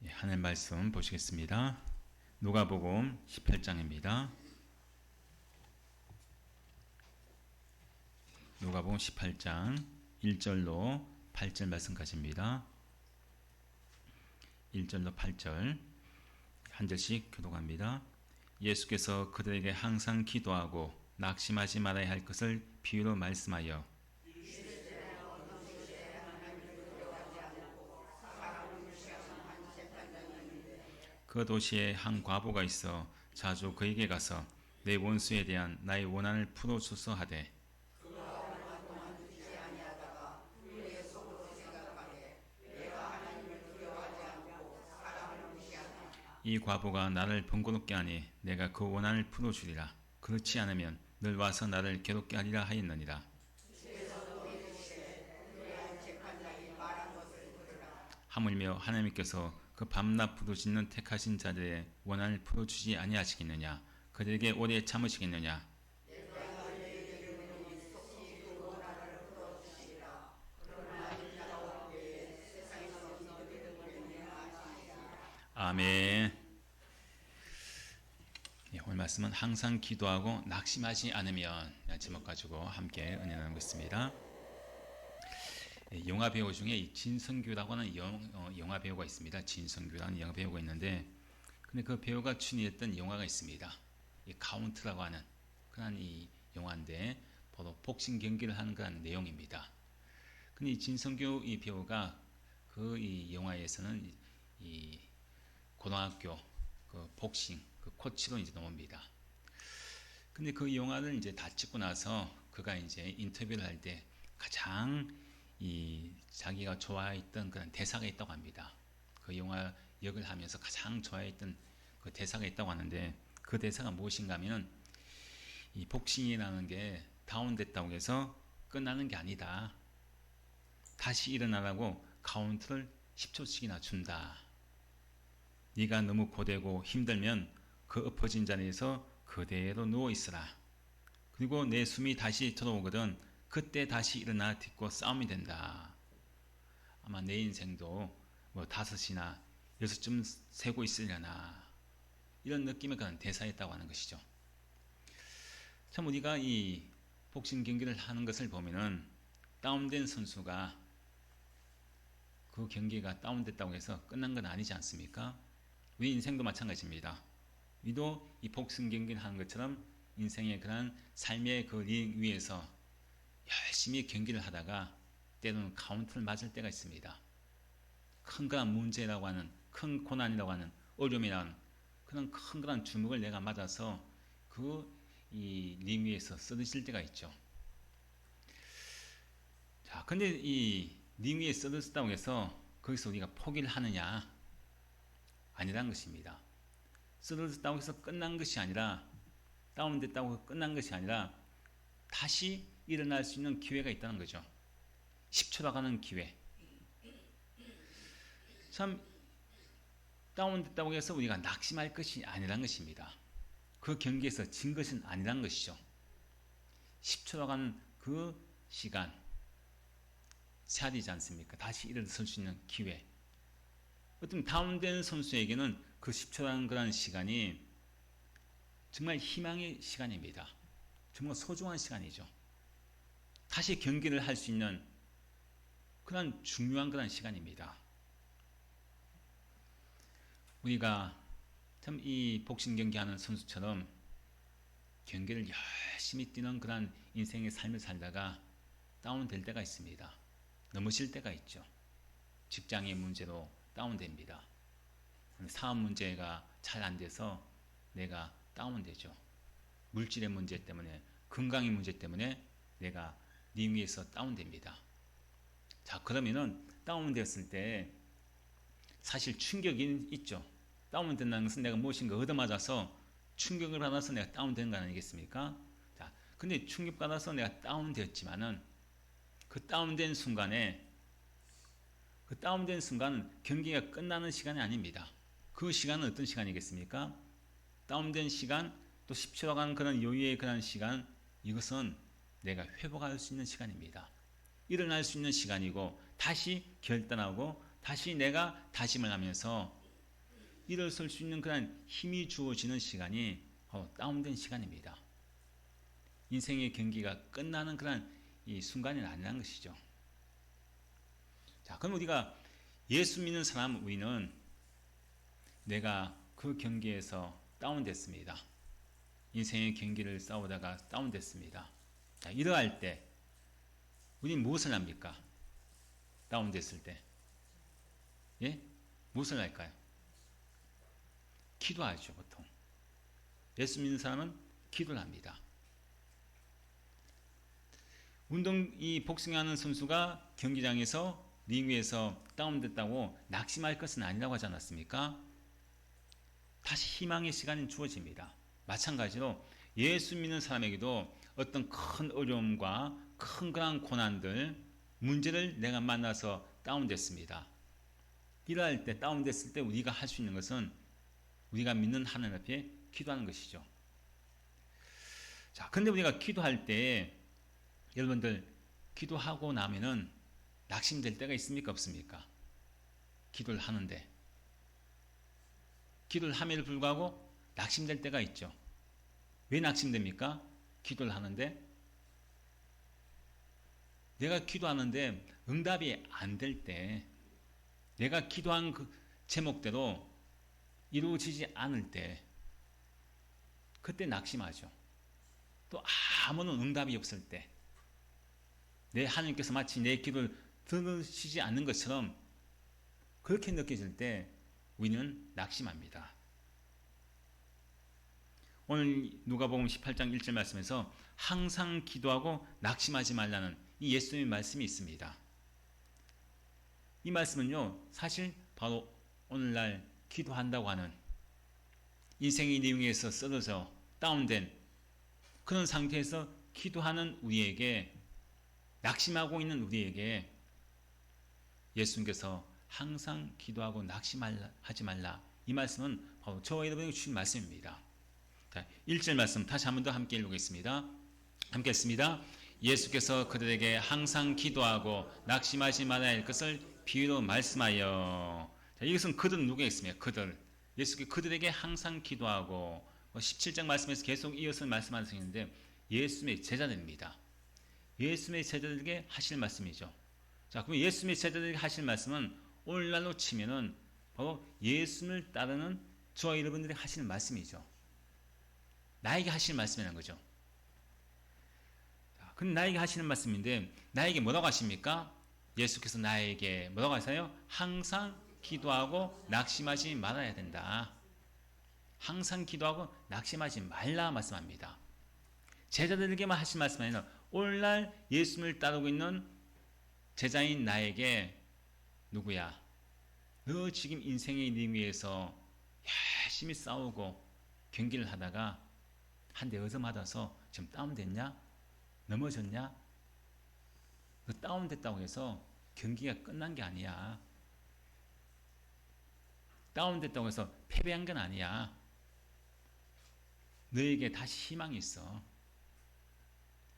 하나님 말씀 보시겠습니다. 누가복음 18장입니다. 누가복음 18장 1절로 8절 말씀까지입니다. 1절로 8절 한 절씩 교독합니다. 예수께서 그들에게 항상 기도하고 낙심하지 말아야 할 것을 비유로 말씀하여 그 도시에 한 과부가 있어 자주 그에게 가서 내 원수에 대한 나의 원한을 풀어주소 하되 이 과부가 나를 번거롭게 하니 내가 그 원한을 풀어주리라. 그렇지 않으면 늘 와서 나를 괴롭게 하리라 하였느니라. 하물며 하나님께서 그 밤낮 부르짖는 택하신 자들의 원한을 풀어주지 아니하시겠느냐. 그들에게 오래 참으시겠느냐. 아멘. 오늘 말씀은 항상 기도하고 낙심하지 않으면 제목 가지고 함께 은혜 나누겠습니다. 영화 배우 중에 진성규라고 하는 영화 배우가 있습니다. 진성규라는 영화 배우가 있는데, 근데 그 배우가 출연했던 영화가 있습니다. 이 카운트라고 하는 그런 이 영화인데, 바로 복싱 경기를 하는 그런 내용입니다. 근데 이 진성규 이 배우가 그 이 영화에서는 이 고등학교 그 복싱 그 코치로 이제 나옵니다. 근데 그 영화를 이제 다 찍고 나서 그가 이제 인터뷰를 할 때 가장 이 자기가 좋아했던 그런 대사가 있다고 합니다. 그 영화 역을 하면서 가장 좋아했던 그 대사가 있다고 하는데, 그 대사가 무엇인가 하면은 이 복싱이라는 게 다운됐다고 해서 끝나는 게 아니다. 다시 일어나라고 카운트를 10초씩이나 준다. 네가 너무 고되고 힘들면 그 엎어진 자리에서 그대로 누워 있으라. 그리고 내 숨이 다시 들어오거든 그때 다시 일어나 딛고 싸움이 된다. 아마 내 인생도 뭐 5이나 6쯤 세고 있으려나, 이런 느낌의 그런 대사였다고 하는 것이죠. 참 우리가 이 복싱 경기를 하는 것을 보면은 다운된 선수가 그 경기가 다운됐다고 해서 끝난 건 아니지 않습니까? 우리 인생도 마찬가지입니다. 우리도 이 복싱 경기를 하는 것처럼 인생의 그런 삶의 그 링 위에서 열심히 경기를 하다가 때로는 카운트를 맞을 때가 있습니다. 큰 그런 문제라고 하는, 큰 고난이라고 하는, 어려움이라는 그런 큰 그런 주먹을 내가 맞아서 그 이 링 위에서 쓰러질 때가 있죠. 자, 근데 이 링 위에 쓰러졌다고 해서 거기서 우리가 포기를 하느냐? 아니란 것입니다. 쓰러졌다고 해서 끝난 것이 아니라, 다운됐다고 해서 끝난 것이 아니라 다시 일어날 수 있는 기회가 있다는 거죠. 10초라고 하는 기회. 참 다운됐다고 해서 우리가 낙심할 것이 아니란 것입니다. 그 경기에서 진 것은 아니란 것이죠. 10초라고 하는 그 시간, 차리지 않습니까? 다시 일어설 수 있는 기회. 어떤 다운된 선수에게는 그 10초라는 그런 시간이 정말 희망의 시간입니다. 정말 소중한 시간이죠. 다시 경기를 할 수 있는 그런 중요한 그런 시간입니다. 우리가 참 이 복싱 경기하는 선수처럼 경기를 열심히 뛰는 그런 인생의 삶을 살다가 다운될 때가 있습니다. 넘어질 때가 있죠. 직장의 문제로 다운됩니다. 사업 문제가 잘 안 돼서 내가 다운되죠. 물질의 문제 때문에, 건강의 문제 때문에 내가 링 위에서 다운됩니다. 자, 그러면은 다운되었을 때 사실 충격이 있죠. 다운된다는 것은 내가 무엇인가 얻어맞아서 충격을 받아서 내가 다운된 거 아니겠습니까? 자, 근데 충격받아서 내가 다운되었지만은 그 다운된 순간은 경기가 끝나는 시간이 아닙니다. 그 시간은 어떤 시간이겠습니까? 다운된 시간, 또 10초가 가는 그런 여유의 그런 시간, 이것은 내가 회복할 수 있는 시간입니다. 일어날 수 있는 시간이고, 다시 결단하고 다시 내가 다짐을 하면서 일어설 수 있는 그런 힘이 주어지는 시간이 바로 다운된 시간입니다. 인생의 경기가 끝나는 그런 이 순간이 아니라는 것이죠. 자, 그럼 우리가 예수 믿는 사람 우리는 내가 그 경기에서 다운됐습니다. 인생의 경기를 싸우다가 다운됐습니다. 자, 이러할 때 우리는 무엇을 합니까? 다운됐을 때. 예? 무엇을 할까요? 기도하죠, 보통. 예수 믿는 사람은 기도를 합니다. 이 복싱하는 선수가 경기장에서 링 위에서 다운됐다고 낙심할 것은 아니라고 하지 않았습니까? 다시 희망의 시간이 주어집니다. 마찬가지로 예수 믿는 사람에게도 어떤 큰 어려움과 큰 그런 고난들, 문제를 내가 만나서 다운됐습니다. 이러할 때, 다운됐을 때 우리가 할 수 있는 것은 우리가 믿는 하나님 앞에 기도하는 것이죠. 자, 근데 우리가 기도할 때 여러분들 기도하고 나면은 낙심될 때가 있습니까? 없습니까? 기도를 하는데 기도를 함에도 불구하고 낙심될 때가 있죠. 왜 낙심됩니까? 기도를 하는데 내가 기도하는데 응답이 안 될 때, 내가 기도한 그 제목대로 이루어지지 않을 때, 그때 낙심하죠. 또 아무런 응답이 없을 때, 내 하나님께서 마치 내 기도를 들으시지 않는 것처럼 그렇게 느껴질 때 우리는 낙심합니다. 오늘 누가복음 18장 1절 말씀에서 항상 기도하고 낙심하지 말라는 이 예수님의 말씀이 있습니다. 이 말씀은요, 사실 바로 오늘날 기도한다고 하는 인생의 내용에서 쓰러져 다운된 그런 상태에서 기도하는 우리에게, 낙심하고 있는 우리에게 예수님께서 항상 기도하고 낙심하지 말라, 이 말씀은 바로 저와 여러분에게 주신 말씀입니다. 자, 1절 말씀 다시 한 번 더 함께 읽겠습니다. 함께 했습니다. 예수께서 그들에게 항상 기도하고 낙심하지 말아야 할 것을 비유로 말씀하여. 자, 이것은 그들은 누구겠습니까? 그들. 예수께서 그들에게 항상 기도하고, 17장 말씀에서 계속 이어서 말씀하시는데 예수님의 제자들입니다. 예수님의 제자들에게 하실 말씀이죠. 자, 그럼 예수님의 제자들에게 하실 말씀은 오늘날로 치면은 바로 예수님을 따르는 저와 여러분들이 하시는 말씀이죠. 나에게 하실 말씀이라는 거죠. 근데 나에게 하시는 말씀인데 나에게 뭐라고 하십니까? 예수께서 나에게 뭐라고 하세요? 항상 기도하고 낙심하지 말아야 된다. 항상 기도하고 낙심하지 말라 말씀합니다. 제자들에게만 하신 말씀이 아니라 오늘날 예수님을 따르고 있는 제자인 나에게, 누구야? 너 지금 인생의 링 위에서 열심히 싸우고 경기를 하다가 한 대 얻어맞아서 지금 다운됐냐? 넘어졌냐? 너 다운됐다고 해서 경기가 끝난 게 아니야. 다운됐다고 해서 패배한 건 아니야. 너에게 다시 희망이 있어.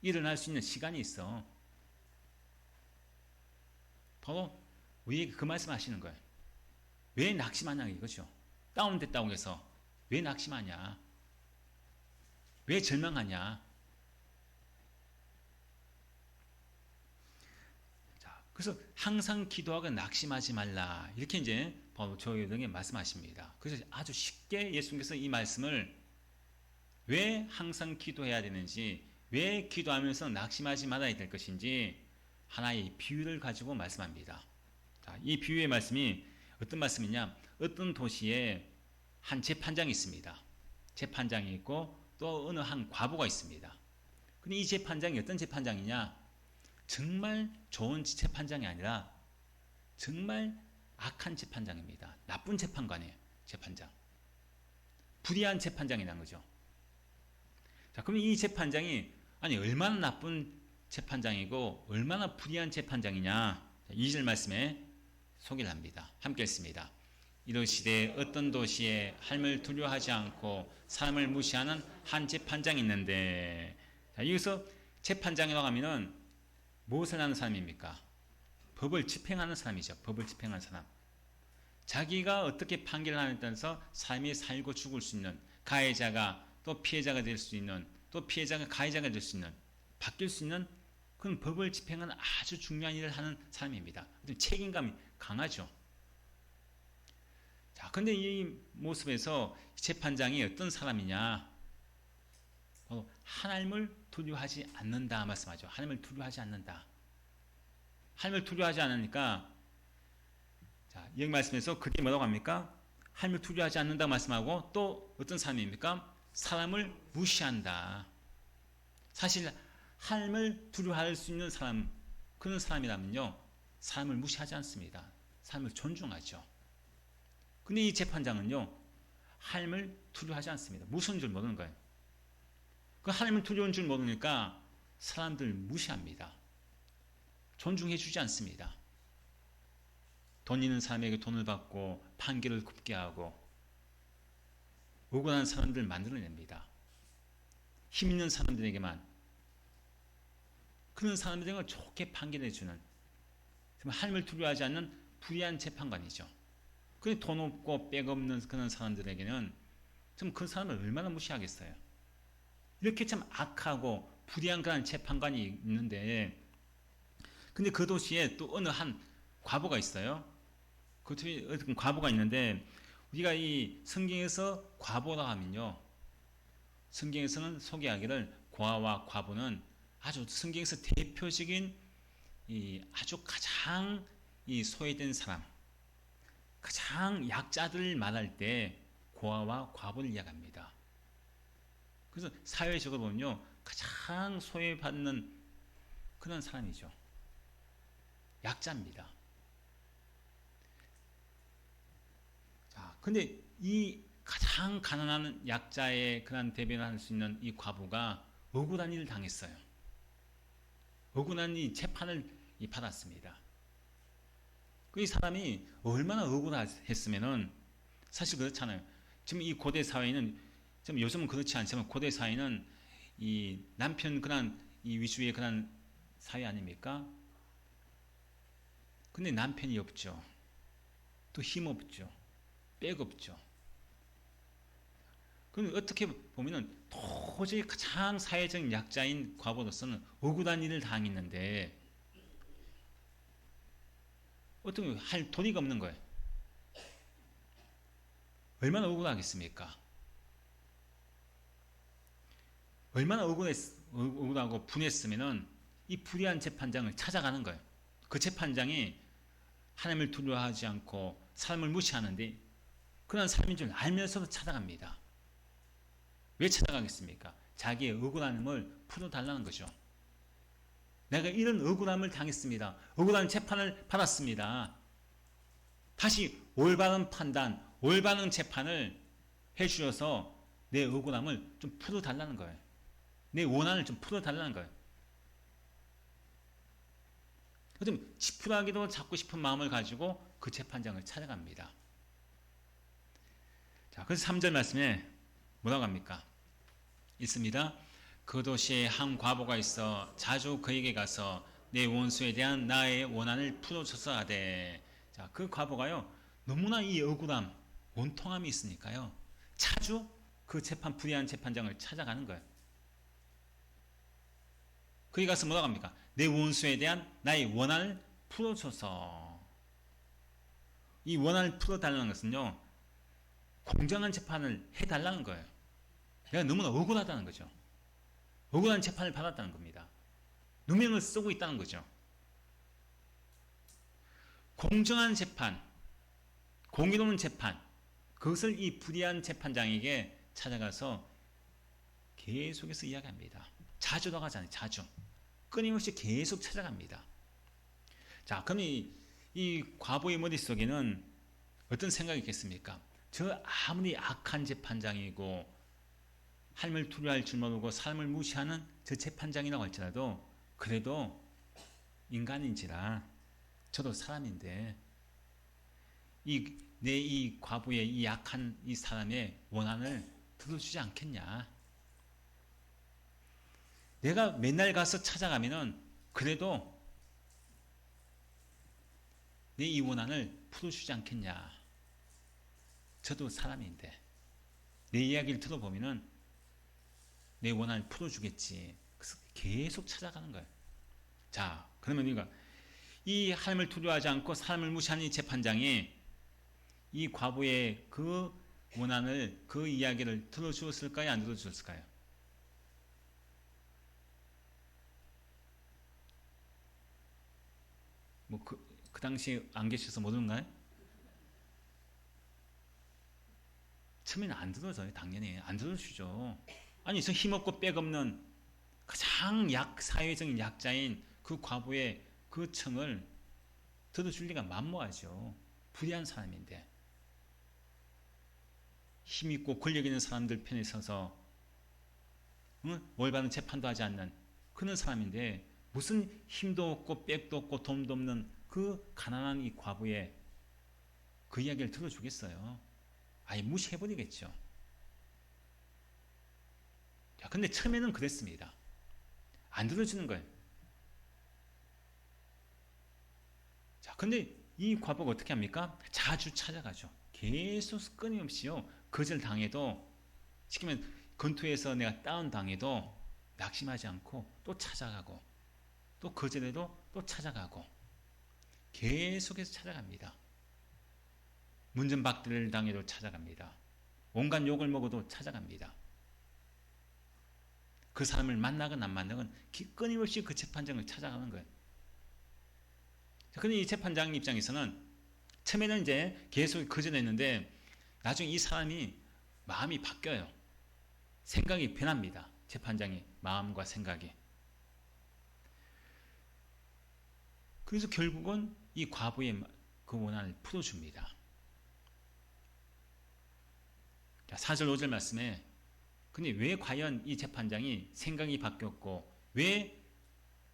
일어날 수 있는 시간이 있어. 바로 우리에게 그 말씀 하시는 거예요. 왜 낙심하냐 이거죠. 다운됐다고 해서 왜 낙심하냐? 왜 절망하냐? 자, 그래서 항상 기도하고 낙심하지 말라, 이렇게 이제 바로 저희에게 말씀하십니다. 그래서 아주 쉽게 예수님께서 이 말씀을 왜 항상 기도해야 되는지, 왜 기도하면서 낙심하지 말아야 될 것인지 하나의 비유를 가지고 말씀합니다. 자, 이 비유의 말씀이 어떤 말씀이냐? 어떤 도시에 한 재판장이 있습니다. 재판장이 있고 또 어느 한 과부가 있습니다. 근데 이 재판장이 어떤 재판장이냐? 정말 좋은 재판장이 아니라 정말 악한 재판장입니다. 나쁜 재판관이에요. 재판장. 불의한 재판장이라는 거죠. 자, 그럼 이 재판장이 얼마나 나쁜 재판장이고 얼마나 불의한 재판장이냐? 2절 말씀에 소개를 합니다. 함께 읽습니다. 이르시되 어떤 도시에 하나님을 두려워하지 않고 사람을 무시하는 한 재판장이 있는데, 자, 여기서 재판장이라고 하면은 무엇을 하는 사람입니까? 법을 집행하는 사람이죠. 법을 집행하는 사람. 자기가 어떻게 판결을 하느냐에 따라서 삶이 살고 죽을 수 있는, 가해자가 또 피해자가 될 수 있는, 또 피해자가 가해자가 될 수 있는, 바뀔 수 있는 그런 법을 집행하는 아주 중요한 일을 하는 사람입니다. 책임감이 강하죠. 자, 근데 이 모습에서 재판장이 어떤 사람이냐? 하나님을 두려워하지 않는다 말씀하죠. 하나님을 두려워하지 않는다. 하나님을 두려워하지 않으니까, 자, 여기 말씀에서 그게 뭐라고 합니까? 하나님을 두려워하지 않는다 말씀하고 또 어떤 사람입니까? 사람을 무시한다. 사실 하나님을 두려워할 수 있는 사람, 그런 사람이라면요, 사람을 무시하지 않습니다. 사람을 존중하죠. 근데 이 재판장은요, 하나님을 두려워하지 않습니다. 무서운 줄 모르는 거예요. 그 하나님을 두려운 줄 모르니까 사람들 무시합니다. 존중해주지 않습니다. 돈 있는 사람에게 돈을 받고 판결을 굽게 하고 억울한 사람들을 만들어냅니다. 힘 있는 사람들에게만, 그런 사람들에게 좋게 판결해주는, 하나님을 두려워하지 않는 불의한 재판관이죠. 그런데 돈 없고 백 없는 그런 사람들에게는 좀 그 사람을 얼마나 무시하겠어요. 이렇게 참 악하고 불의한 그런 재판관이 있는데, 근데 그 도시에 또 어느 한 과부가 있어요. 그 도시에 어떤 과부가 있는데, 우리가 이 성경에서 과부라 하면요, 성경에서는 소개하기를 고아와 과부는 아주 성경에서 대표적인 이 아주 가장 이 소외된 사람, 가장 약자들을 말할 때 고아와 과부를 이야기합니다. 그래서 사회적으로 보면요, 가장 소외받는 그런 사람이죠. 약자입니다. 자, 근데 이 가장 가난한 약자의 그런 대변을 할 수 있는 이 과부가 억울한 일을 당했어요. 억울한 이 재판을 받았습니다. 이 사람이 얼마나 억울했으면은, 사실 그렇잖아요. 지금 이 고대 사회는, 지금 요즘은 그렇지 않지만 고대 사회는 이 남편 그런 이 위주의 그런 사회 아닙니까? 근데 남편이 없죠. 또 힘 없죠. 백 없죠. 그럼 어떻게 보면은 도저히 가장 사회적 약자인 과부로서는 억울한 일을 당했는데 어떻게 할 도리가 없는 거예요. 얼마나 억울하겠습니까? 얼마나 억울하고 분했으면은 이 불의한 재판장을 찾아가는 거예요. 그 재판장이 하나님을 두려워하지 않고 사람을 무시하는데 그런 삶인 줄 알면서도 찾아갑니다. 왜 찾아가겠습니까? 자기의 억울함을 풀어달라는 거죠. 내가 이런 억울함을 당했습니다. 억울한 재판을 받았습니다. 다시 올바른 판단, 올바른 재판을 해주셔서 내 억울함을 좀 풀어달라는 거예요. 내 원한을 좀 풀어달라는 거예요. 좀 지푸라기도 잡고 싶은 마음을 가지고 그 재판장을 찾아갑니다. 자, 그래서 3절 말씀에 뭐라고 합니까? 있습니다. 그 도시에 한 과부가 있어 자주 그에게 가서 내 원수에 대한 나의 원한을 풀어줘서 하되. 자, 그 과부가요, 너무나 이 억울함, 원통함이 있으니까요, 자주 그 불의한 재판장을 찾아가는 거예요. 거기 가서 뭐라고 합니까? 내 원수에 대한 나의 원한을 풀어줘서. 이 원한을 풀어달라는 것은요, 공정한 재판을 해달라는 거예요. 내가 너무나 억울하다는 거죠. 억울한 재판을 받았다는 겁니다. 누명을 쓰고 있다는 거죠. 공정한 재판, 공의로운 재판, 그것을 이 불의한 재판장에게 찾아가서 계속해서 이야기합니다. 자주 나가잖아요. 자주. 끊임없이 계속 찾아갑니다. 자, 그럼 이 과부의 머릿속에는 어떤 생각이 있겠습니까? 저 아무리 악한 재판장이고 하나님을 두려워할 줄 모르고 사람을 무시하는 저 재판장이라고 할지라도 그래도 인간인지라 저도 사람인데 내 이 과부의 이 약한 이 사람의 원한을 들어주지 않겠냐. 내가 맨날 가서 찾아가면은 그래도 내 이 원한을 풀어주지 않겠냐. 저도 사람인데 내 이야기를 들어보면은 내 원한을 풀어주겠지. 그래서 계속 찾아가는 거예요. 자, 그러면 이 하나님을 두려워하지 않고 사람을 무시하는 이 재판장이 이 과부의 그 원한을, 그 이야기를 들어주었을까요? 안 들어주었을까요? 뭐 그 당시 안 계셔서 모르는가요? 처음에는 안 들어줘요. 당연히 안 들어주죠. 아니 저 힘없고 빽없는 가장 사회적인 약자인 그 과부의 그 청을 들어줄 리가 만무하죠. 불의한 사람인데, 힘있고 권력 있는 사람들 편에 서서 올바른 재판도 하지 않는 그런 사람인데, 무슨 힘도 없고 빽도 없고 돈도 없는 그 가난한 이 과부의 그 이야기를 들어주겠어요? 아예 무시해버리겠죠. 자, 근데 처음에는 그랬습니다. 안 들어주는 거예요. 자, 근데 이 과부가 어떻게 합니까? 자주 찾아가죠. 계속 끊임없이요. 거절 당해도, 시키면 건투에서 내가 다운 당해도 낙심하지 않고 또 찾아가고, 또 거절해도 또 찾아가고, 계속해서 찾아갑니다. 문전박대를 당해도 찾아갑니다. 온갖 욕을 먹어도 찾아갑니다. 그 사람을 만나건 안 만나건 끊임없이 그 재판장을 찾아가는 거예요. 그런데 이 재판장 입장에서는 처음에는 이제 계속 거절했는데 나중에 이 사람이 마음이 바뀌어요. 생각이 변합니다. 재판장의 마음과 생각이. 그래서 결국은 이 과부의 그 원한을 풀어줍니다. 4절 5절 말씀에, 근데 왜 과연 이 재판장이 생각이 바뀌었고 왜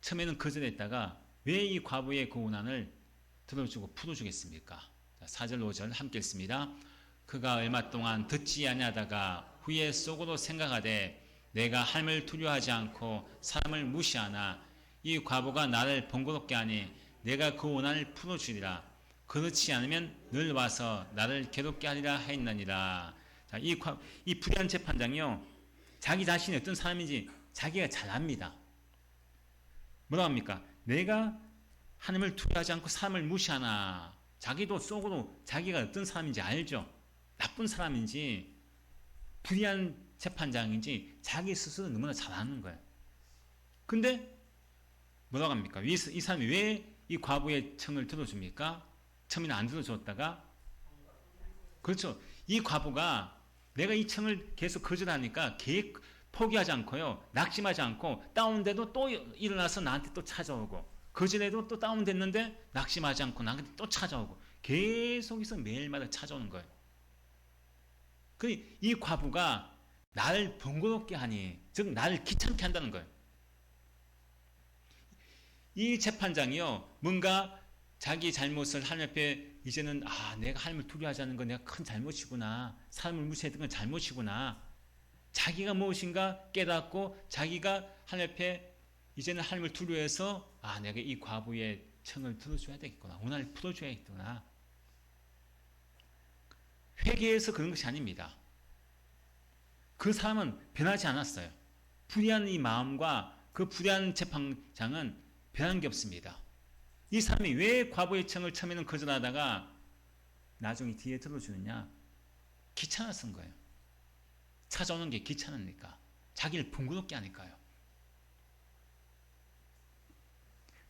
처음에는 거절했다가 왜 이 과부의 그 원한을 들어주고 풀어주겠습니까? 4절 5절 함께 읽습니다. 그가 얼마 동안 듣지 아니하다가 후에 속으로 생각하되 내가 하나님을 두려워하지 않고 사람을 무시하나 이 과부가 나를 번거롭게 하니 내가 그 원한을 풀어주리라. 그렇지 않으면 늘 와서 나를 괴롭게 하리라 하였느니라. 자, 이 불의한 재판장이요, 자기 자신이 어떤 사람인지 자기가 잘 압니다. 뭐라고 합니까? 내가 하나님을 두려워하지 않고 사람을 무시하나. 자기도 속으로 자기가 어떤 사람인지 알죠. 나쁜 사람인지 불의한 재판장인지 자기 스스로 너무나 잘 아는 거예요. 근데 뭐라고 합니까? 이 사람이 왜 이 과부의 청을 들어줍니까? 처음에는 안 들어줬다가, 그렇죠. 이 과부가 내가 이 청을 계속 거절하니까 포기하지 않고요, 낙심하지 않고 다운돼도 또 일어나서 나한테 또 찾아오고, 거절해도 또 다운됐는데 낙심하지 않고 나한테 또 찾아오고, 계속해서 매일마다 찾아오는 거예요. 이 과부가 나를 번거롭게 하니, 즉 나를 귀찮게 한다는 거예요. 이 재판장이요, 뭔가 자기 잘못을 하나님 앞에 이제는 내가 하나님을 두려워하지 않는 건 내가 큰 잘못이구나, 사람을 무시했던 건 잘못이구나, 자기가 무엇인가 깨닫고 자기가 하나님 앞에 이제는 하나님을 두려워해서 내가 이 과부의 청을 들어줘야 되겠구나, 원한을 풀어줘야겠구나, 회개해서 그런 것이 아닙니다. 그 사람은 변하지 않았어요. 불의한 이 마음과 그 불의한 재판장은 변한 게 없습니다. 이 사람이 왜 과부의 청을 처음에는 거절하다가 나중에 뒤에 들어주느냐? 귀찮아서인 거예요. 찾아오는 게 귀찮으니까. 자기를 번거롭게 하니까요.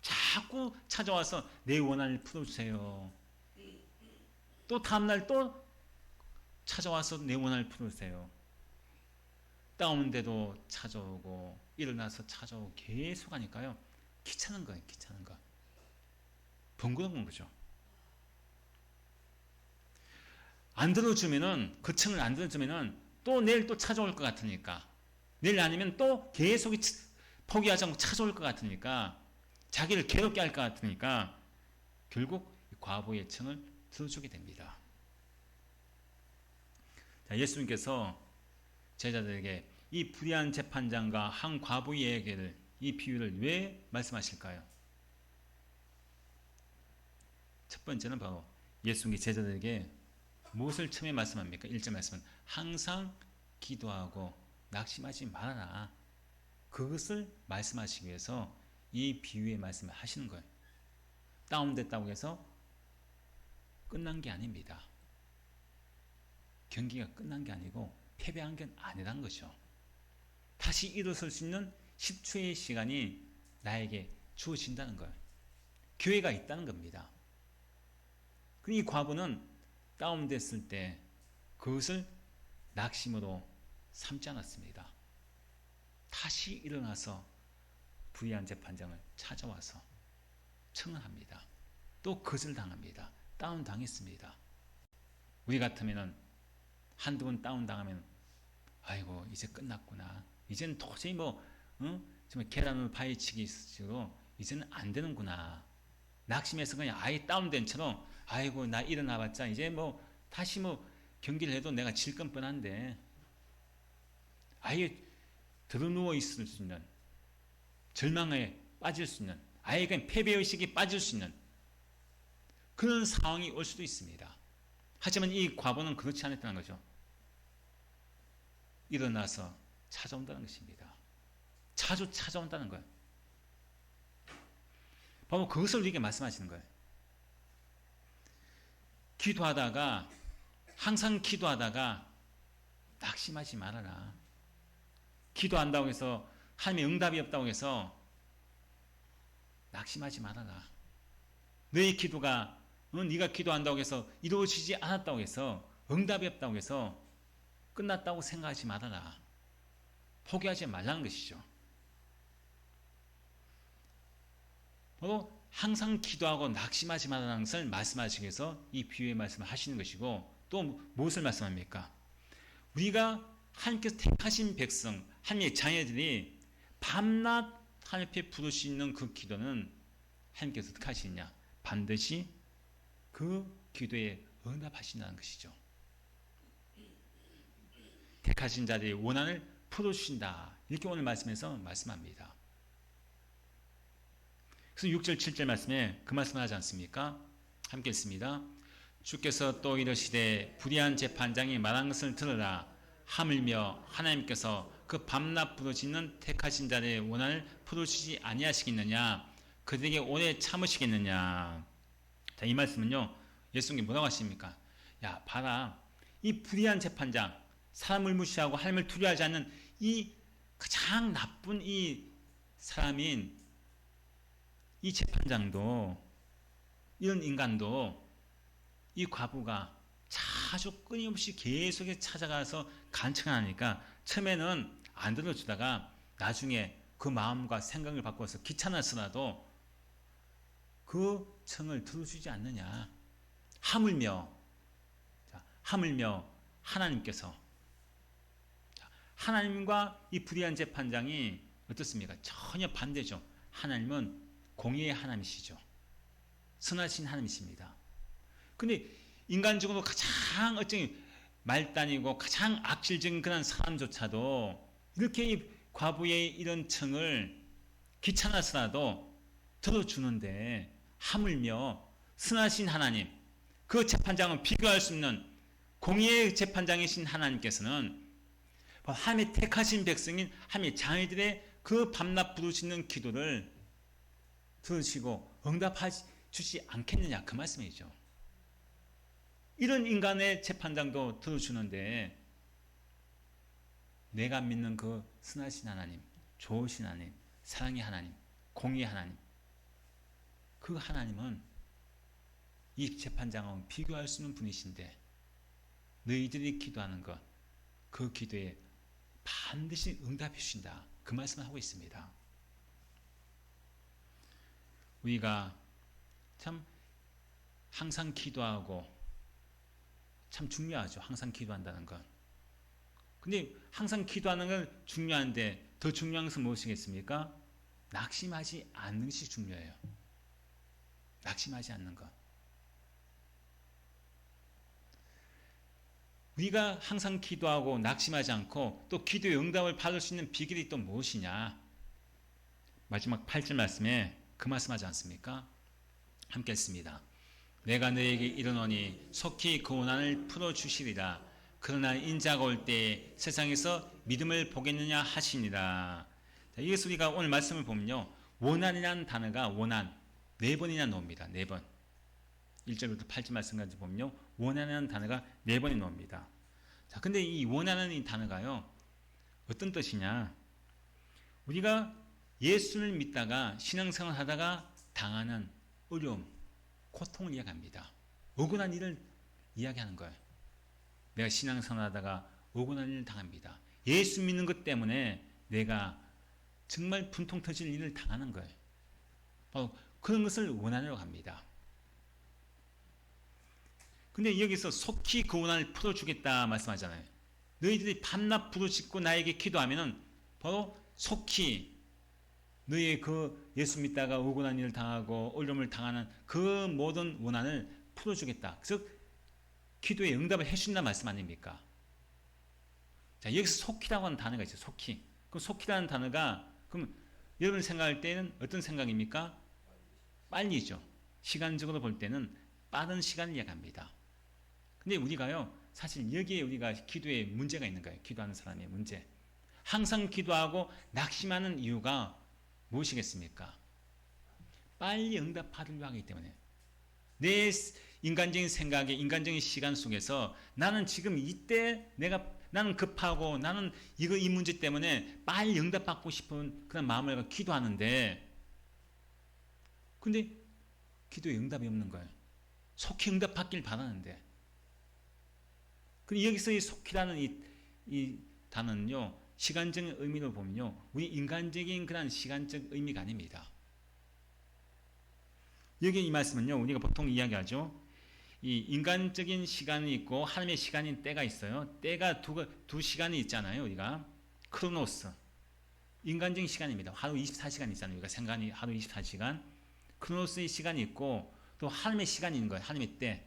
자꾸 찾아와서 내 원한을 풀어주세요. 또 다음날 또 찾아와서 내 원한을 풀어주세요. 다운데도 찾아오고 일어나서 찾아오고 계속 하니까요. 귀찮은 거예요. 귀찮은 거. 번거로운 거죠. 안 들어주면은, 그 청을 안 들어주면은 또 내일 또 찾아올 것 같으니까, 내일 아니면 또 계속 포기하지 않고 찾아올 것 같으니까, 자기를 괴롭게 할 것 같으니까 결국 과부의 청을 들어주게 됩니다. 자, 예수님께서 제자들에게 이 불의한 재판장과 한 과부의 얘기를, 이 비유를 왜 말씀하실까요? 첫 번째는 바로 예수님이 제자들에게 무엇을 처음에 말씀합니까? 1절 말씀은 항상 기도하고 낙심하지 말아라. 그것을 말씀하시기 위해서 이 비유의 말씀을 하시는 거예요. 다운됐다고 해서 끝난 게 아닙니다. 경기가 끝난 게 아니고 패배한 게 아니라는 거죠. 다시 일어설 수 있는 10초의 시간이 나에게 주어진다는 거예요. 기회가 있다는 겁니다. 이 과부는 다운됐을 때 그것을 낙심으로 삼지 않았습니다. 다시 일어나서 불의한 재판장을 찾아와서 청을 합니다. 또 거절당합니다. 다운당했습니다. 우리 같으면 한두 번 다운당하면 아이고 이제 끝났구나. 이제는 도저히 정말 계란으로 파헤치기로 이제는 안 되는구나. 낙심해서 그냥 아예 다운된 처럼 아이고 나 일어나봤자 이제 다시 경기를 해도 내가 질 건 뻔한데 아예 드러누워 있을 수 있는 절망에 빠질 수 있는 아예 그냥 패배의식이 빠질 수 있는 그런 상황이 올 수도 있습니다. 하지만 이 과부는 그렇지 않았다는 거죠. 일어나서 찾아온다는 것입니다. 자주 찾아온다는 거예요. 바로 그것을 우리에게 말씀하시는 거예요. 기도하다가 항상 기도하다가 낙심하지 말아라. 기도한다고 해서 하나님의 응답이 없다고 해서 낙심하지 말아라. 너의 기도가 네가 기도한다고 해서 이루어지지 않았다고 해서 응답이 없다고 해서 끝났다고 생각하지 말아라. 포기하지 말라는 것이죠. 바로 항상 기도하고 낙심하지 말라는 것을 말씀하시기 위해서 이 비유의 말씀을 하시는 것이고 또 무엇을 말씀합니까? 우리가 하나님께서 택하신 백성, 하나님의 자녀들이 밤낮 하나님 앞에 부를 수 있는 그 기도는 하나님께서 어떻게 하시느냐? 반드시 그 기도에 응답하신다는 것이죠. 택하신 자들의 원한을 풀어주신다. 이렇게 오늘 말씀에서 말씀합니다. 그래서 6절 7절 말씀에 그 말씀을 하지 않습니까? 함께 읽습니다. 주께서 또 이르시되 불의한 재판장이 말한 것을 들으라. 하물며 하나님께서 그 밤낮 부르짖는 택하신 자의 원한을 풀어주시지 아니하시겠느냐? 그들에게 오래 참으시겠느냐? 자, 이 말씀은요, 예수님이 뭐라고 하십니까? 야, 봐라. 이 불의한 재판장, 사람을 무시하고 하나님을 두려워하지 않는 이 가장 나쁜 이 사람인 이 재판장도, 이런 인간도 이 과부가 자주 끊임없이 계속 찾아가서 간청하니까 처음에는 안 들어주다가 나중에 그 마음과 생각을 바꿔서 귀찮아서라도 그 청을 들어주지 않느냐. 하물며 하나님께서, 하나님과 이 불의한 재판장이 어떻습니까? 전혀 반대죠. 하나님은 공의의 하나님이시죠. 선하신 하나님이십니다. 근데 인간적으로 가장 어쩌면 말단이고 가장 악질적인 그런 사람조차도 이렇게 이 과부의 이런 청을 귀찮아서라도 들어주는데, 하물며 선하신 하나님, 그 재판장은 비교할 수 없는 공의의 재판장이신 하나님께서는 하나님의 택하신 백성인 하나님의 자녀들의 그 밤낮 부르짖는 기도를 들으시고 응답해 주지 않겠느냐, 그 말씀이죠. 이런 인간의 재판장도 들어주는데 내가 믿는 그 선하신 하나님, 좋으신 하나님, 사랑의 하나님, 공의의 하나님, 그 하나님은 이 재판장은 비교할 수 없는 분이신데 너희들이 기도하는 것, 그 기도에 반드시 응답해 주신다, 그 말씀을 하고 있습니다. 우리가 참 항상 기도하고 참 중요하죠. 항상 기도한다는 것. 근데 항상 기도하는 건 중요한데 더 중요한 것은 무엇이겠습니까? 낙심하지 않는 것이 중요해요. 낙심하지 않는 것. 우리가 항상 기도하고 낙심하지 않고 또 기도의 응답을 받을 수 있는 비결이 또 무엇이냐? 마지막 8절 말씀에 그 말씀하지 않습니까? 함께 했습니다. 내가 너에게 이르노니 속히 그 원한을 풀어주시리라. 그러나 인자가 올 때 세상에서 믿음을 보겠느냐 하시니라. 자, 이것을 우리가 오늘 말씀을 보면요, 원한이라는 단어가 원한 4번이나 나옵니다. 4번. 1절부터 8절 말씀까지 보면요, 원한이라는 단어가 4번이 나옵니다. 자, 근데 이 원하는 이 단어가요, 어떤 뜻이냐? 우리가 예수를 믿다가 신앙생활 하다가 당하는 어려움, 고통을 이야기합니다. 억울한 일을 이야기하는 거예요. 내가 신앙생활 하다가 억울한 일을 당합니다. 예수 믿는 것 때문에 내가 정말 분통 터질 일을 당하는 거예요. 바로 그런 것을 원한이라고 합니다. 근데 여기서 속히 그 원한을 풀어주겠다 말씀하잖아요. 너희들이 밤낮 부르짖고 나에게 기도하면은 바로 속히 너희의 그 예수 믿다가 억울한 일을 당하고 어려움을 당하는 그 모든 원한을 풀어주겠다. 즉 기도에 응답을 해준다 말씀 아닙니까? 자, 여기서 속히라고 하는 단어가 있어요. 속히. 그 속히라는 단어가 그럼 여러분 생각할 때는 어떤 생각입니까? 빨리죠. 시간적으로 볼 때는 빠른 시간을 이야기합니다. 근데 우리가요, 사실 여기에 우리가 기도에 문제가 있는 거예요. 기도하는 사람의 문제. 항상 기도하고 낙심하는 이유가 무엇이겠습니까? 빨리 응답하려고 하기 때문에. 내 인간적인 생각에, 인간적인 시간 속에서 나는 지금 이때 나는 급하고 나는 이 문제 때문에 빨리 응답받고 싶은 그런 마음을 갖고 기도하는데, 근데 기도에 응답이 없는 거예요. 속히 응답받길 바라는데. 근데 여기서 이 속히라는 이 단어는요, 시간적인 의미로 보면요, 우리 인간적인 그런 시간적 의미가 아닙니다. 여기 이 말씀은요, 우리가 보통 이야기하죠. 이 인간적인 시간이 있고 하나님의 시간인 때가 있어요. 때가 두 시간이 있잖아요. 우리가 크로노스, 인간적인 시간입니다. 하루 24시간 있잖아요. 우리가 생각하는 하루 24시간. 크로노스의 시간이 있고 또 하나님의 시간이 있는 거예요. 하나님의 때.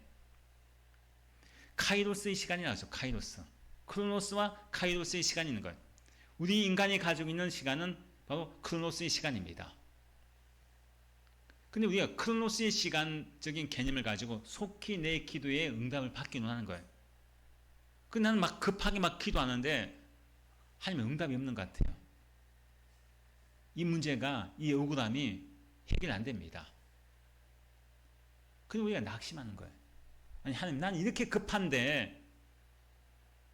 카이로스의 시간이라고 하죠. 카이로스. 크로노스와 카이로스의 시간이 있는 거예요. 우리 인간이 가지고 있는 시간은 바로 크로노스의 시간입니다. 근데 우리가 크로노스의 시간적인 개념을 가지고 속히 내 기도에 응답을 받기 원하는 거예요. 그 나는 막 급하게 막 기도하는데 하나님 응답이 없는 것 같아요. 이 문제가, 이 억울함이 해결 안 됩니다. 그래서 우리가 낙심하는 거예요. 아니 하나님, 난 이렇게 급한데,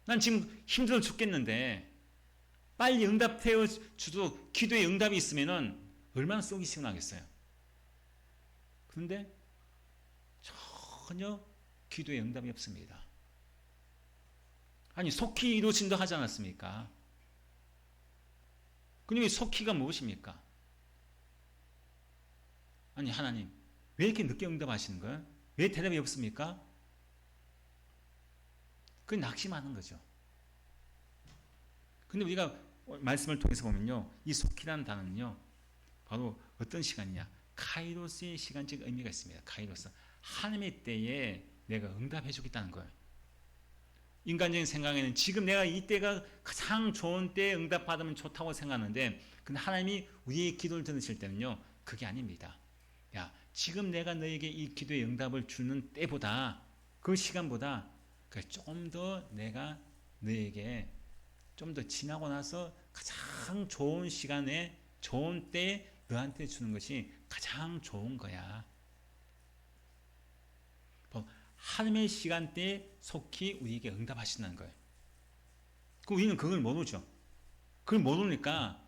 난 지금 힘들어 죽겠는데 빨리 응답해 주도록 기도에 응답이 있으면은 얼마나 속이 시원하겠어요. 그런데 전혀 기도에 응답이 없습니다. 아니 속히 이루어진다 하지 않았습니까? 그럼 속히가 무엇입니까? 아니 하나님, 왜 이렇게 늦게 응답하시는 거예요? 왜 대답이 없습니까? 그게 낙심하는 거죠. 근데 우리가 말씀을 통해서 보면요, 이 속히라는 단어는요, 바로 어떤 시간이냐? 카이로스의 시간적 의미가 있습니다. 카이로스. 하나님의 때에 내가 응답해 주겠다는 거예요. 인간적인 생각에는 지금 내가 이 때가 가장 좋은 때에 응답받으면 좋다고 생각하는데, 근데 하나님이 우리의 기도를 들으실 때는요, 그게 아닙니다. 야, 지금 내가 너에게 이 기도의 응답을 주는 때보다, 그 시간보다 좀 더 내가 너에게 좀 더 지나고 나서 가장 좋은 시간에, 좋은 때에 너한테 주는 것이 가장 좋은 거야. 하나님의 시간대에 속히 우리에게 응답하신다는 거예요. 우리는 그걸 모르죠. 그걸 모르니까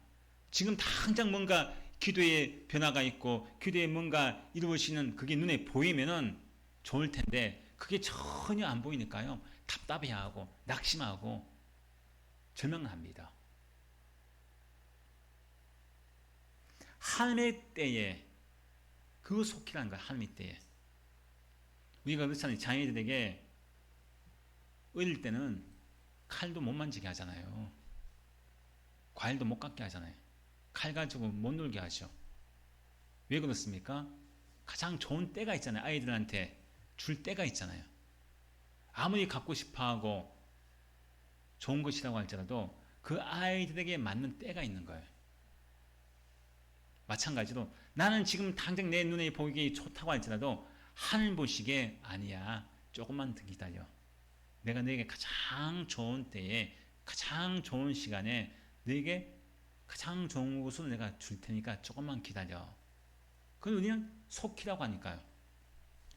지금 당장 뭔가 기도에 변화가 있고 기도에 뭔가 이루어지는 그게 눈에 보이면은 좋을 텐데, 그게 전혀 안 보이니까요, 답답해하고 낙심하고 절망합니다. 하나님의 때에, 그거 속히라는 거야. 하나님의 때에. 우리가 그렇잖아요. 자녀들에게 어릴 때는 칼도 못 만지게 하잖아요. 과일도 못 갖게 하잖아요. 칼 가지고 못 놀게 하죠. 왜 그렇습니까? 가장 좋은 때가 있잖아요. 아이들한테 줄 때가 있잖아요. 아무리 갖고 싶어하고 좋은 것이라고 할지라도 그 아이들에게 맞는 때가 있는 거예요. 마찬가지로 나는 지금 당장 내 눈에 보이기 좋다고 할지라도 하늘 보시기에 아니야. 조금만 더 기다려. 내가 너에게 가장 좋은 때에 가장 좋은 시간에 너에게 가장 좋은 곳으로 내가 줄 테니까 조금만 기다려. 그건 우리는 속기라고 하니까요.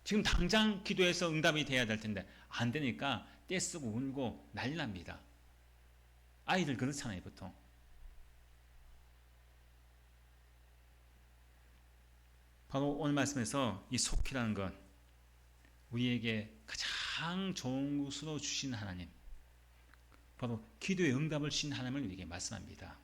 지금 당장 기도해서 응답이 돼야 될 텐데 안 되니까 떼쓰고 울고 난리 납니다. 아이들 그렇잖아요, 보통. 바로 오늘 말씀에서 이 속기라는 건 우리에게 가장 좋은 곳으로 주신 하나님, 바로 기도의 응답을 주신 하나님을 우리에게 말씀합니다.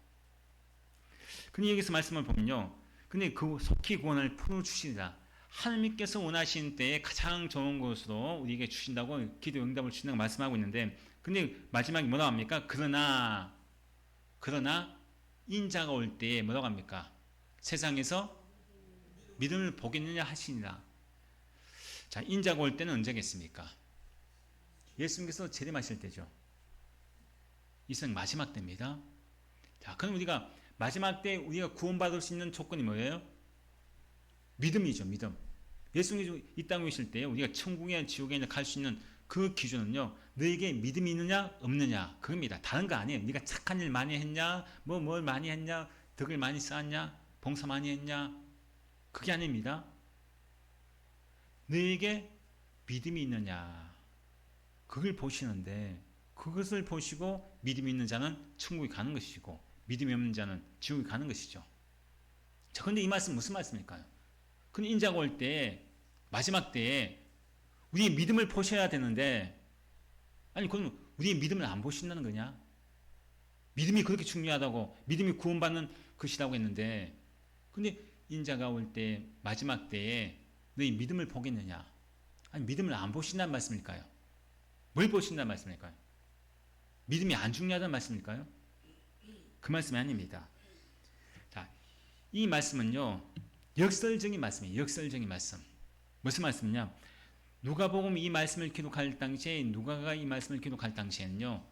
근데 여기서 말씀을 보면요, 근데 그 속히 구원을 풀어주시리라. 하나님께서 원하신 때에 가장 좋은 곳으로 우리에게 주신다고 기도 응답을 주신다고 말씀하고 있는데, 근데 마지막에 뭐라고 합니까? 그러나 인자가 올 때에 뭐라고 합니까? 세상에서 믿음을 보겠느냐 하시니라. 자, 인자가 올 때는 언제겠습니까? 예수님께서 재림하실 때죠. 이 세상 마지막 때입니다. 자, 그럼 우리가 마지막 때 우리가 구원받을 수 있는 조건이 뭐예요? 믿음이죠, 믿음. 예수님이 이 땅에 오실 때 우리가 천국이나 지옥에 갈 수 있는 그 기준은요, 너에게 믿음이 있느냐 없느냐 그겁니다. 다른 거 아니에요. 네가 착한 일 많이 했냐, 뭘 많이 했냐, 덕을 많이 쌓았냐, 봉사 많이 했냐, 그게 아닙니다. 너에게 믿음이 있느냐, 그걸 보시는데, 그것을 보시고 믿음이 있는 자는 천국에 가는 것이고 믿음이 없는 자는 지옥에 가는 것이죠. 자, 근데 이 말씀 무슨 말씀일까요? 근데 인자가 올 때, 마지막 때에 우리의 믿음을 보셔야 되는데, 아니 그럼 우리의 믿음을 안 보신다는 거냐? 믿음이 그렇게 중요하다고, 믿음이 구원받는 것이라고 했는데, 근데 인자가 올 때, 마지막 때에 너희 믿음을 보겠느냐? 아니 믿음을 안 보신다는 말씀일까요? 뭘 보신다는 말씀일까요? 믿음이 안 중요하다는 말씀일까요? 그 말씀이 아닙니다. 자, 이 말씀은요, 역설적인 말씀이에요. 역설적인 말씀. 무슨 말씀이냐? 누가복음 이 말씀을 기록할 당시에, 누가가 이 말씀을 기록할 당시에는요,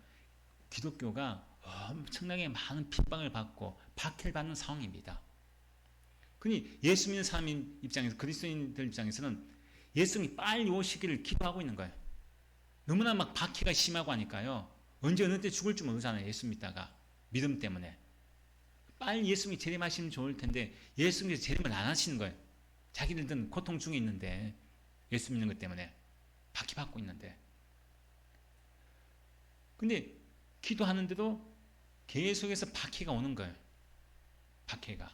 기독교가 엄청나게 많은 핍박을 받고 박해를 받는 상황입니다. 그니 예수 믿는 사람 입장에서, 그리스도인들 입장에서는 예수님이 빨리 오시기를 기도하고 있는 거예요. 너무나 막 박해가 심하고 하니까요, 언제 어느 때 죽을지 모르잖아요. 예수 믿다가 믿음 때문에 빨리 예수님이 재림하시면 좋을 텐데 예수님께서 재림을 안 하시는 거예요. 자기들은 고통 중에 있는데, 예수 믿는 것 때문에 박해받고 있는데, 근데 기도하는데도 계속해서 박해가 오는 거예요. 박해가.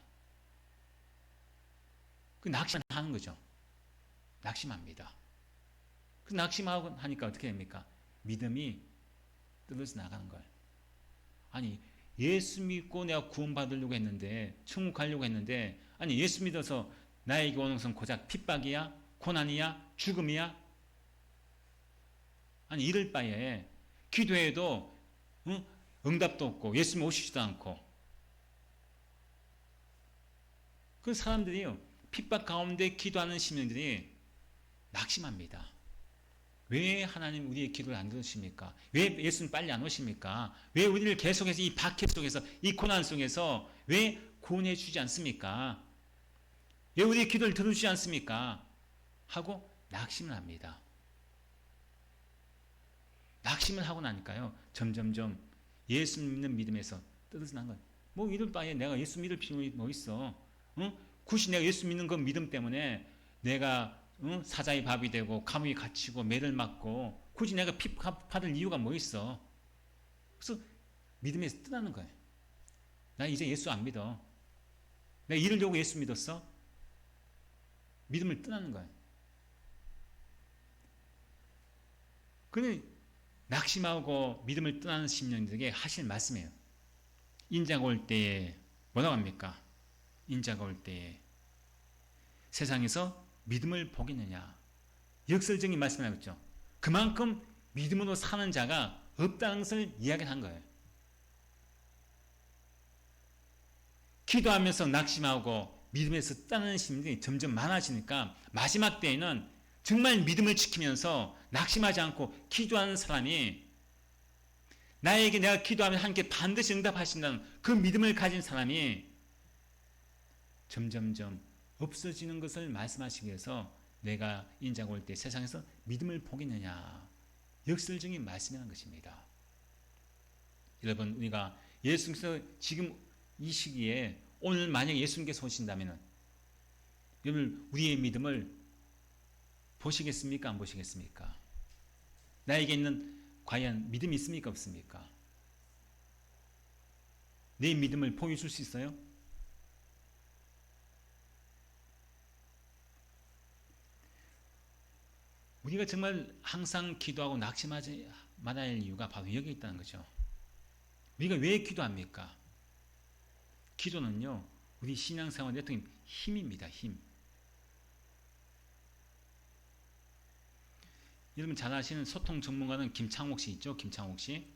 그 낙심하는 거죠. 낙심합니다. 그 낙심하고 하니까 어떻게 됩니까? 믿음이 떨어져 나가는 거예요. 아니 예수 믿고 내가 구원받으려고 했는데, 천국 가려고 했는데, 아니 예수 믿어서 나에게 오는 것은 고작 핍박이야? 고난이야? 죽음이야? 아니 이럴 바에 기도해도 응답도 없고 예수님 오시지도 않고, 그 사람들이요, 핍박 가운데 기도하는 시민들이 낙심합니다. 왜 하나님 우리의 기도를 안 들으십니까? 왜 예수님 빨리 안 오십니까? 왜 우리를 계속해서 이 박해 속에서, 이 고난 속에서 왜 구원해 주지 않습니까? 왜 우리의 기도를 들어주지 않습니까? 하고 낙심을 합니다. 낙심을 하고 나니까요, 점점점 예수 믿는 믿음에서 떨어져 난 거예요. 뭐 이럴 바에 내가 예수 믿을 필요가 뭐 있어? 굳이 내가 예수 믿는 그 믿음 때문에 내가 사자의 밥이 되고 감옥에 갇히고 매를 맞고 굳이 내가 핍박받을 이유가 뭐 있어? 그래서 믿음에서 떠나는 거예요. 나 이제 예수 안 믿어. 내가 이러려고 예수 믿었어? 믿음을 떠나는 거예요. 그는 낙심하고 믿음을 떠나는 심령들에게 하실 말씀이에요. 인자가 올 때에 뭐라고 합니까? 인자가 올 때에 세상에서 믿음을 보겠느냐. 역설적인 말씀을 하고 있죠. 그만큼 믿음으로 사는 자가 없다는 것을 이야기한 거예요. 기도하면서 낙심하고 믿음에서 떠나는 심리들이 점점 많아지니까 마지막 때에는 정말 믿음을 지키면서 낙심하지 않고 기도하는 사람이, 나에게 내가 기도하면 하나님께 반드시 응답하신다는 그 믿음을 가진 사람이 점점점 없어지는 것을 말씀하시기 위해서 내가 인자가 올 때 세상에서 믿음을 보겠느냐. 역설적인 말씀이라는 것입니다. 여러분, 우리가 예수님께서 지금 이 시기에 오늘 만약 예수님께서 오신다면 여러분 우리의 믿음을 보시겠습니까? 안 보시겠습니까? 나에게 있는 과연 믿음이 있습니까? 없습니까? 내 믿음을 보여줄 수 있어요? 우리가 정말 항상 기도하고 낙심하지 말아야 할 이유가 바로 여기 있다는 거죠. 우리가 왜 기도합니까? 기도는요, 우리 신앙생활의 어떤 힘입니다. 힘. 여러분 잘 아시는 소통 전문가는 김창옥 씨 있죠? 김창옥 씨.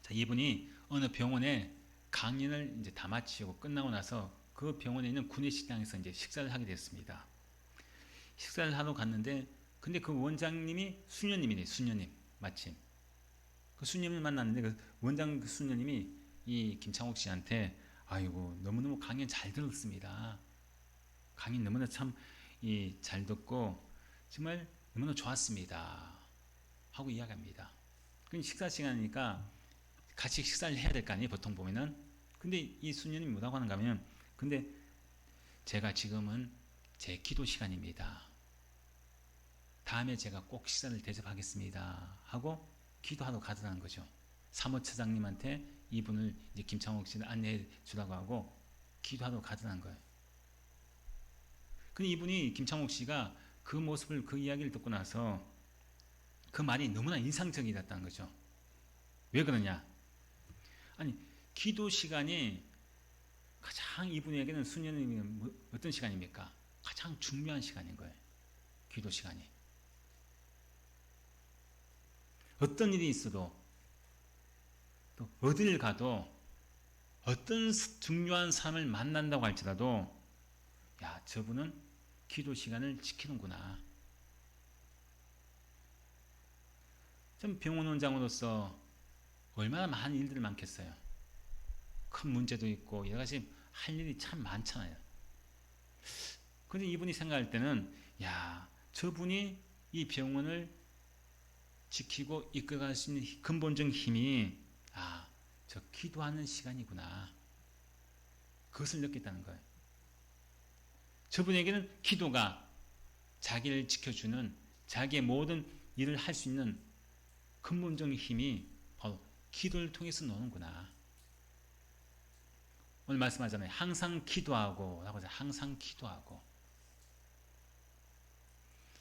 자, 이분이 어느 병원에 강연을 이제 다 마치고 끝나고 나서 그 병원에 있는 구내식당에서 이제 식사를 하게 됐습니다. 식사를 하러 갔는데, 근데 그 원장님이 수녀님이네, 수녀님. 마침. 그 수녀님을 만났는데, 그 원장 그 수녀님이 이 김창옥 씨한테, 아이고, 너무너무 강연 잘 들었습니다. 강연 너무나 참 잘 듣고, 정말 너무나 좋았습니다. 하고 이야기합니다. 그 식사 시간이니까 같이 식사를 해야 될 거 아니에요, 보통 보면은. 근데 이 수녀님이 뭐라고 하는가 하면, 근데 제가 지금은 제 기도 시간입니다. 다음에 제가 꼭 식사를 대접하겠습니다. 하고 기도하러 가더라는 거죠. 사무처장님한테 이분을 이제 김창옥 씨를 안내해 주라고 하고 기도하러 가더라는 거예요. 근데 이분이 김창옥 씨가 그 모습을, 그 이야기를 듣고 나서 그 말이 너무나 인상적이었다는 거죠. 왜 그러냐? 아니, 기도 시간이 가장 이분에게는 수녀님이 어떤 시간입니까? 가장 중요한 시간인 거예요. 기도 시간이. 어떤 일이 있어도 또 어딜 가도 어떤 중요한 사람을 만난다고 할지라도 야, 저분은 기도 시간을 지키는구나. 좀 병원 원장으로서 얼마나 많은 일들이 많겠어요. 큰 문제도 있고 여러 가지 할 일이 참 많잖아요. 근데 이분이 생각할 때는 야, 저분이 이 병원을 지키고 이끌어갈 수 있는 근본적인 힘이 저 기도하는 시간이구나. 그것을 느꼈다는 거예요. 저분에게는 기도가 자기를 지켜주는, 자기의 모든 일을 할 수 있는 근본적인 힘이 바로 기도를 통해서 나오는구나. 오늘 말씀하잖아요. 항상 기도하고 라고 하죠. 항상 기도하고.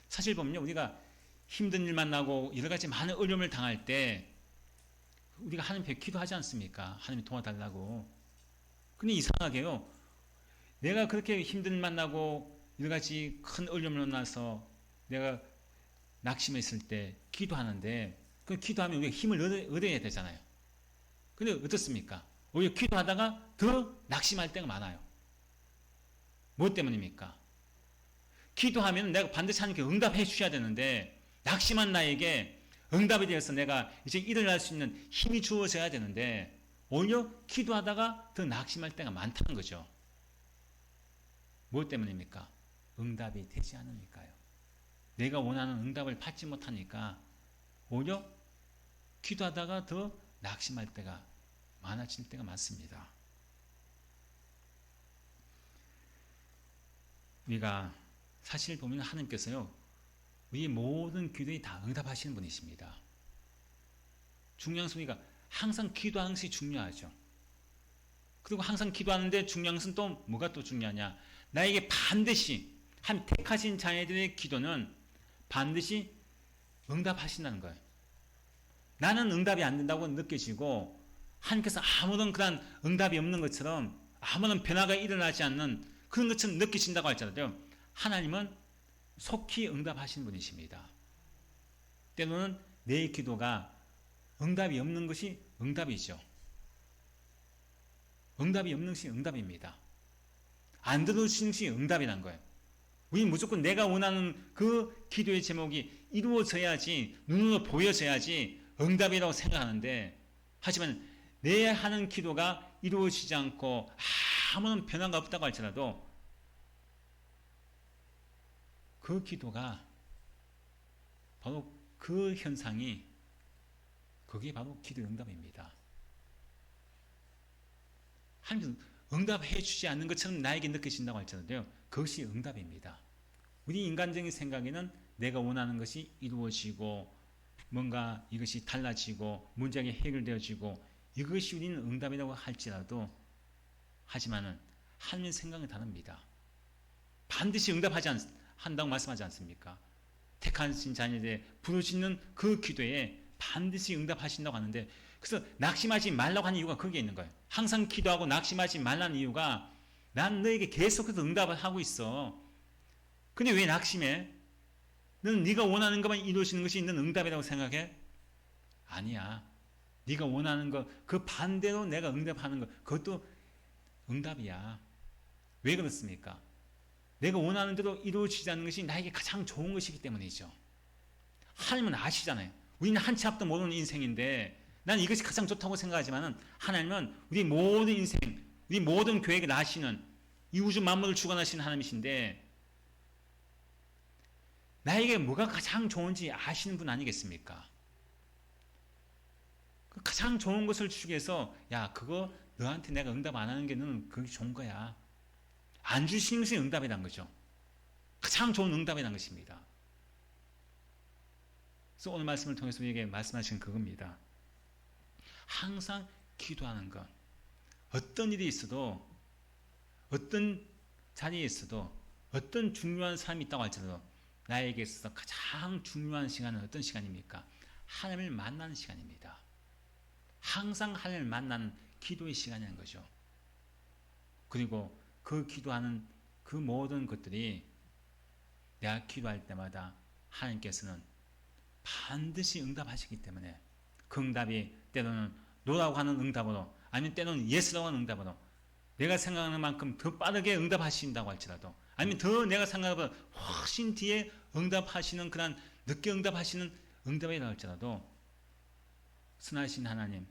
사실 보면요, 우리가 힘든 일 만나고 여러 가지 많은 어려움을 당할 때 우리가 하나님께 기도하지 않습니까? 하나님 도와달라고. 근데 이상하게요, 내가 그렇게 힘든 일 만나고 여러 가지 큰 어려움을 만나서 내가 낙심했을 때 기도하는데, 그 기도하면 우리가 힘을 얻어야 되잖아요. 근데 어떻습니까? 오히려 기도하다가 더 낙심할 때가 많아요. 뭐 때문입니까? 기도하면 내가 반드시 하나님께 응답해 주셔야 되는데, 낙심한 나에게 응답에 대해서 내가 이제 일어날 수 있는 힘이 주어져야 되는데, 오히려 기도하다가 더 낙심할 때가 많다는 거죠. 뭐 때문입니까? 응답이 되지 않으니까요. 내가 원하는 응답을 받지 못하니까 오히려 기도하다가 더 낙심할 때가 많아질 때가 많습니다. 우리가 사실 보면 하나님께서요, 우리의 모든 기도에 다 응답하시는 분이십니다. 중요한 소리가 항상 기도하는 것이 중요하죠. 그리고 항상 기도하는데 중요한 것은 또 뭐가 또 중요하냐? 나에게 반드시 한 택하신 자녀들의 기도는 반드시 응답하신다는 거예요. 나는 응답이 안 된다고 느껴지고 하나님께서 아무런 그런 응답이 없는 것처럼, 아무런 변화가 일어나지 않는 그런 것처럼 느껴진다고 할지라도 하나님은 속히 응답하시는 분이십니다. 때로는 내 기도가 응답이 없는 것이 응답이죠. 응답이 없는 것이 응답입니다. 안 들어주시는 것이 응답이란 거예요. 우리 무조건 내가 원하는 그 기도의 제목이 이루어져야지, 눈으로 보여져야지 응답이라고 생각하는데, 하지만 내 하는 기도가 이루어지지 않고 아무런 변화가 없다고 할지라도 그 기도가 바로 그 현상이 그게 바로 기도 응답입니다. 하나님 응답해 주지 않는 것처럼 나에게 느껴진다고 할지라도요. 그것이 응답입니다. 우리 인간적인 생각에는 내가 원하는 것이 이루어지고 뭔가 이것이 달라지고 문제가 해결되어지고 이것이 우리는 응답이라고 할지라도 하지만은 하나님의 생각은 다릅니다. 반드시 응답하지 한다고 말씀하지 않습니까? 택하신 자녀들의 부르짖는 그 기도에 반드시 응답하신다고 하는데 그래서 낙심하지 말라고 하는 이유가 거기에 있는 거예요. 항상 기도하고 낙심하지 말라는 이유가 난 너에게 계속해서 응답을 하고 있어. 근데 왜 낙심해? 너는 네가 원하는 것만 이루어지는 것이 있는 응답이라고 생각해? 아니야. 네가 원하는 것, 그 반대로 내가 응답하는 것, 그것도 응답이야. 왜 그렇습니까? 내가 원하는 대로 이루어지지 않는 것이 나에게 가장 좋은 것이기 때문이죠. 하나님은 아시잖아요. 우리는 한 치 앞도 모르는 인생인데 난 이것이 가장 좋다고 생각하지만 하나님은 우리 모든 인생, 우리 모든 계획을 아시는 이 우주 만물을 주관하시는 하나님이신데 나에게 뭐가 가장 좋은지 아시는 분 아니겠습니까? 그 가장 좋은 것을 주기 위해서 야 그거 너한테 내가 응답 안 하는 게 너는 그게 좋은 거야. 안 주시는 것이 응답이란 거죠. 가장 좋은 응답이란 것입니다. 그래서 오늘 말씀을 통해서 우리에게 말씀하신 그겁니다. 항상 기도하는 것. 어떤 일이 있어도 어떤 자리에 있어도 어떤 중요한 사람이 있다고 할지라도 나에게 있어서 가장 중요한 시간은 어떤 시간입니까? 하나님을 만나는 시간입니다. 항상 하나님을 만나는 기도의 시간이라는 거죠. 그리고 그 기도하는 그 모든 것들이 내가 기도할 때마다 하나님께서는 반드시 응답하시기 때문에 그 응답이 때로는 노라고 하는 응답으로 아니면 때로는 예스라고 하는 응답으로 내가 생각하는 만큼 더 빠르게 응답하신다고 할지라도 아니면 더 내가 생각하는 훨씬 뒤에 응답하시는 그런 늦게 응답하시는 응답이라 할지라도 선하신 하나님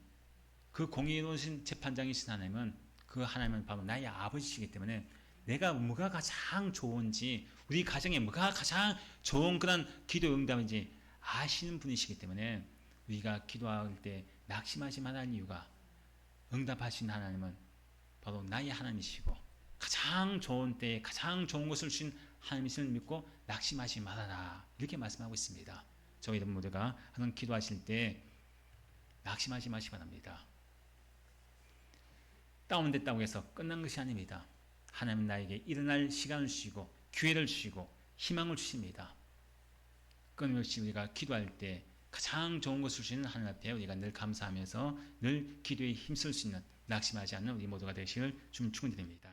그 공의로우신 재판장이신 하나님은 그 하나님은 바로 나의 아버지시기 때문에 내가 뭐가 가장 좋은지 우리 가정에 뭐가 가장 좋은 그런 기도 응답인지 아시는 분이시기 때문에 우리가 기도할 때 낙심하지 말라는 이유가 응답하신 하나님은 바로 나의 하나님이시고 가장 좋은 때에 가장 좋은 것을 주신 하나님이심을 믿고 낙심하지 말아라 이렇게 말씀하고 있습니다. 저희 모두가 하나님 기도하실 때 낙심하지 마시기 바랍니다. 다운됐다고 해서 끝난 것이 아닙니다. 하나님은 나에게 일어날 시간을 주시고 기회를 주시고 희망을 주십니다. 끊임없이 우리가 기도할 때 가장 좋은 것을 주시는 하나님 앞에 우리가 늘 감사하면서 늘 기도에 힘쓸 수 있는 낙심하지 않는 우리 모두가 되시길 주님 축원드립니다.